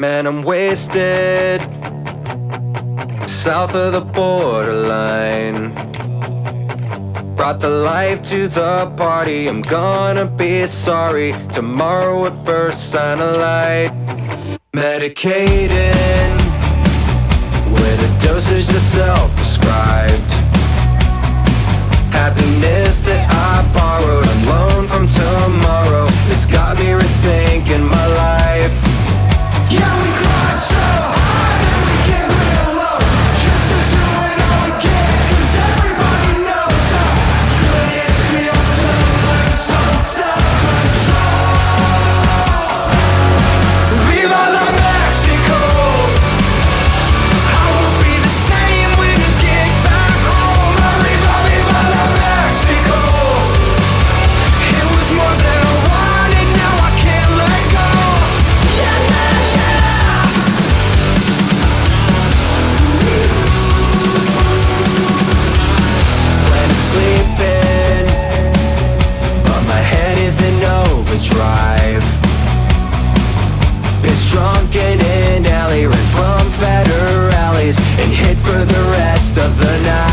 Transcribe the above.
Man, I'm wasted, south of the borderline. Brought the life to the party, I'm gonna be sorry tomorrow at first sign of light. Medicated with a dosage that's self-prescribed. Happiness that I borrowed on loan from tomorrow. It's got me rethinking my life. Yeah, we climb so high and we get real low, just to do it all again, 'cause everybody knows how good it feels to lose some self-control. Viva la Mexico! I won't be the same when you get back home. Arriba, viva la Mexico! It was more than I wanted, now I can't let go. Yeah, yeah, yeah. When I'm sleeping, but my head is in overdrive. It's drunken in alley, ran from fatter alleys and hit for the rest of the night.